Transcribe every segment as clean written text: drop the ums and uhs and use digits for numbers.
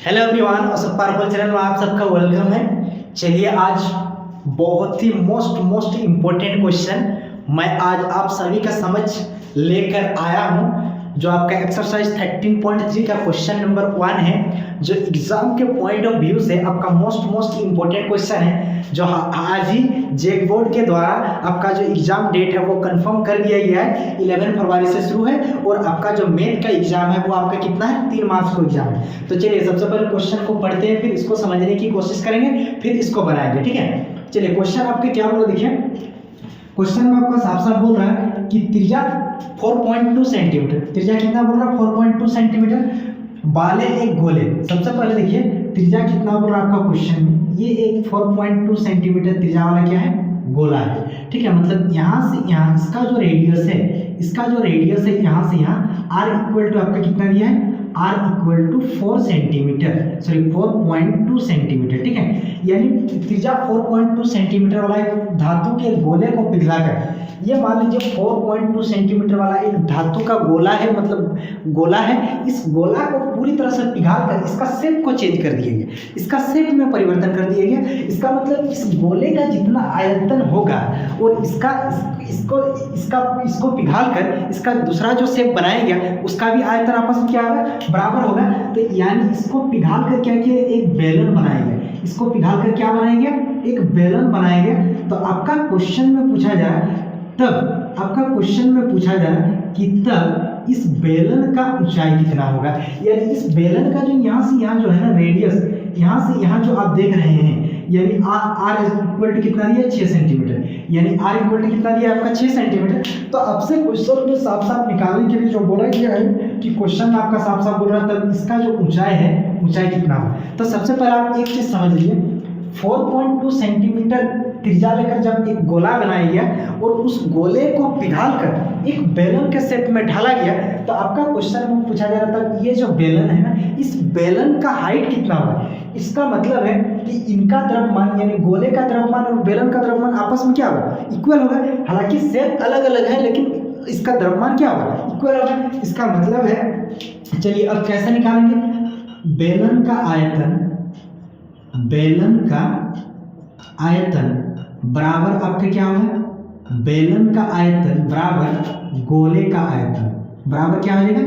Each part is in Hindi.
Hello everyone, Asaf purple channel में आप सबका वेलकम है। चलिए आज बहुत ही मोस्ट इम्पोर्टेंट क्वेश्चन मैं आज आप सभी का समझ लेकर आया हूं, जो आपका एक्सरसाइज 13.3 का क्वेश्चन नंबर 1 है, जो एग्जाम के पॉइंट ऑफ व्यू से आपका मोस्ट इम्पोर्टेंट क्वेश्चन है, जो आज ही जेक बोर्ड के द्वारा आपका जो एग्जाम डेट है वो कंफर्म कर दिया गया है। 11 फरवरी से शुरू है और आपका जो मैथ का एग्जाम है वो आपका कितना है, 3 मार्च को एग्जाम है। तो चलिए सबसे पहले क्वेश्चन को पढ़ते हैं, फिर इसको समझने की कोशिश करेंगे, फिर इसको बनाएंगे। ठीक है, चलिए क्वेश्चन आपके क्या बोला, देखिए क्वेश्चन में आपका साफ बोल रहा है कि त्रिज्या 4.2 सेंटीमीटर, त्रिज्या कितना बोल रहा है 4.2 सेंटीमीटर वाले एक गोले। सबसे पहले देखिए त्रिज्या कितना बोल रहा है आपका क्वेश्चन में, ये एक 4.2 सेंटीमीटर त्रिज्या वाला क्या है, गोला है। ठीक है, मतलब यहाँ से यहाँ इसका जो रेडियस है, यहाँ से यहाँ r इक्वल टू आपका कितना दिया है, r equal to 4 centimetre, sorry 4.2 centimetre. ठीक है, यानी त्रिज्या 4.2 सेंटीमीटर वाला एक धातु के गोले को पिघलाकर, ये मान लीजिए 4.2 सेंटीमीटर वाला एक धातु का गोला है, मतलब गोला है, इस गोला को पूरी तरह से पिघालकर इसका शेप को चेंज कर दिया गया, इसका शेप में परिवर्तन कर दिया गया। इसका मतलब इस गोले का जितना आयतन होगा और इसको पिघालकर इसका दूसरा जो शेप बनाया गया उसका भी आयतन आपस में क्या होगा, बराबर होगा। तो यानी इसको पिघाल कर क्या किया, एक बेलन बनाया गया, इसको पिघाल कर क्या बनाया गया, एक बेलन बनाया गया। तो आपका क्वेश्चन में पूछा जाए कि तब इस बेलन का ऊंचाई कितना होगा, यानी इस बेलन का जो यहाँ से यहाँ जो है ना रेडियस, यहाँ से यहाँ जो आप देख रहे हैं, यानी आर इक्वल टू कितना दिया 6 सेंटीमीटर, यानी आर इक्वल टू कितना दिया आपका 6 सेंटीमीटर। तो आपसे क्वेश्चन में साफ निकालने के लिए जो बोला गया है कि क्वेश्चन में आपका साफ बोल रहा है तब इसका जो ऊंचाई है, ऊंचाई कितना हो। तो सबसे पहले आप एक चीज समझ लीजिए, 4.2 सेंटीमीटर त्रिज्या लेकर जब एक गोला बनाया गया और उस गोले को पिघालकर एक बेलन के शेप में ढाला गया, तो आपका क्वेश्चन में पूछा जा रहा था ये जो बेलन है ना, इस बेलन का हाइट कितना होगा। इसका मतलब है कि इनका द्रव्यमान यानी गोले का द्रव्यमान और बेलन का द्रव्यमान आपस में क्या होगा, इक्वल होगा। हालांकि शेप अलग अलग है लेकिन इसका द्रव्यमान क्या होगा, इक्वल होगा। इसका मतलब है, चलिए अब कैसे निकालेंगे, बेलन का आयतन बराबर आपके क्या होगा, बेलन का आयतन बराबर गोले का आयतन, बराबर क्या हो जाएगा,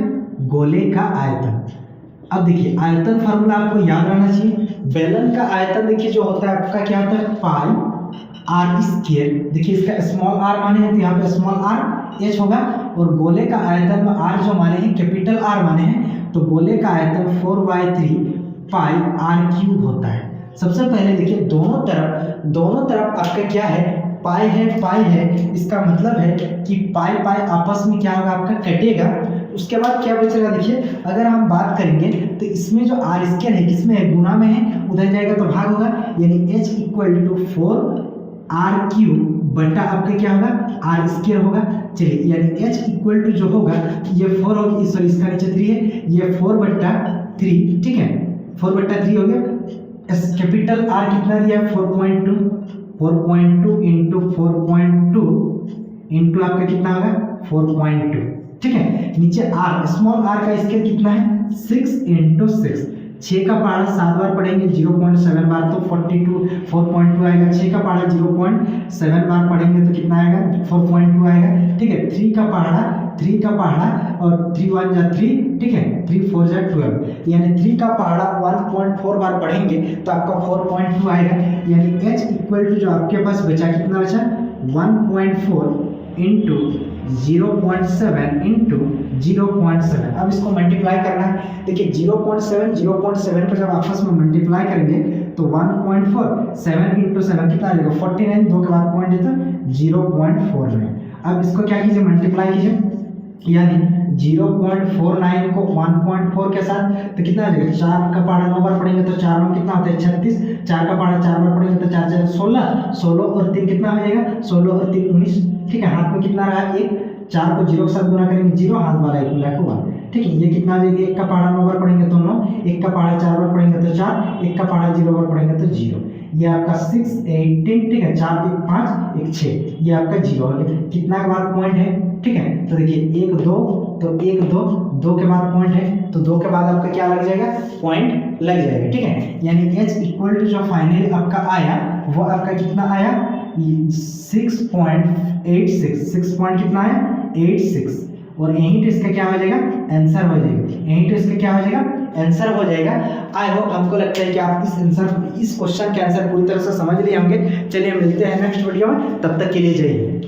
गोले का आयतन। अब देखिए आयतन फार्मूला आपको याद रहना चाहिए। बेलन का आयतन देखिए जो होता है आपका क्या होता है, पाई आर स्क्वायर। देखिए इसका स्मॉल आर माने हैं तो यहाँ पे स्मॉल आर एच होगा, और गोले का आयतन में आर जो माने हैं कैपिटल आर माने हैं, तो गोले का आयतन 4/3 पाई आर क्यूब होता है। सबसे पहले देखिए दोनों तरफ आपका क्या है, पाई है। इसका मतलब है कि पाई आपस में क्या होगा, आपका कटेगा। उसके बाद क्या बचेगा, देखिए अगर हम बात करेंगे तो इसमें जो आर स्क्वायर है किसमें है, गुना में है, उधर जाएगा तो भाग होगा, यानी h equal to 4 r cube बटा आपका क्या होगा, आर स्क्वायर होगा। चलिए यानी h इक्वल टू जो होगा ये 4 होगी, सॉरी इसका नीचे 3 है, ये 4/3। ठीक है, 4/3 हो गया। कैपिटल आर कितना दिया, 4.2 इंटू 4.2 इंटू आपका कितना होगा 4.2। ठीक है, नीचे आर स्मॉल आर का स्केल कितना है 6 इंटू 6, 6 का पहाड़ा 7 बार पढ़ेंगे 0.7 बार, तो 4.2 आएगा। 6 का पहाड़ा 0.7 बार पढ़ेंगे तो कितना आएगा 4.2 आएगा। ठीक है, 3 का पहाड़ा और 3 1 जा 3, ठीक है 3 4 जा 12, यानी 3 का पहाड़ा 1.4 बार पढ़ेंगे तो आपका 4.2 आएगा। यानी h इक्वल टू जो आपके पास बचा कितना बचा 1.4 इंटू 0.7 इंटू 0.7। अब इसको मल्टीप्लाई करना है। देखिए 0.7 को जब आपस में मल्टीप्लाई करेंगे तो 1.4 7 इंटू 7 कितना आ जाएगा 49, 2 के बाद पॉइंट है तो 0.49। अब इसको क्या कीजिए, मल्टीप्लाई कीजिए, यानी 0.49 को 1.4 के साथ तो कितना आ जाएगा, 4 का पहाड़ा 9 बार पढ़ेंगे तो 4 में कितना होता है 36, 4 का पहाड़ा 4 बार पढ़ेंगे तो 4 4 16 और 3 कितना हो जाएगा 16 और 3 19। ठीक है, हाथ में कितना रहा 1, 4 को 0 के साथ गुना करेंगे 0, हाथ वाला 1 मिला को 1। ठीक है, ये कितना आ जाएगा, 1 का पहाड़ा 9 बार पढ़ेंगे तो 9, 1 का पहाड़ा 4 बार पढ़ेंगे तो 4, 1 का पहाड़ा 0 बार पढ़ेंगे तो 0, ये आपका 6 8 10, ठीक है, 4 1 5 1 6, ये आपका 0 हो गया। कितना के बाद पॉइंट है, ठीक है, तो देखिए 1 2, तो 1 2 2 के बाद पॉइंट है, तो 2 के बाद आपका क्या लग जाएगा, पॉइंट लग जाएगा, ठीक है। यानी h इक्वल टू जो फाइनली आपका आया वो आपका कितना आया, 6.86, 6 पॉइंट कितना आया 86, और यहीं तो इसका क्या हो जाएगा, आंसर हो जाएगा, यहीं तो इसका क्या हो जाएगा, आंसर हो जाएगा। आई होप हमको लगता है कि आप इस क्वेश्चन के आंसर पूरी तरह से समझ लिए होंगे। चलिए मिलते हैं नेक्स्ट वीडियो में, तब तक के लिए जय हिंद।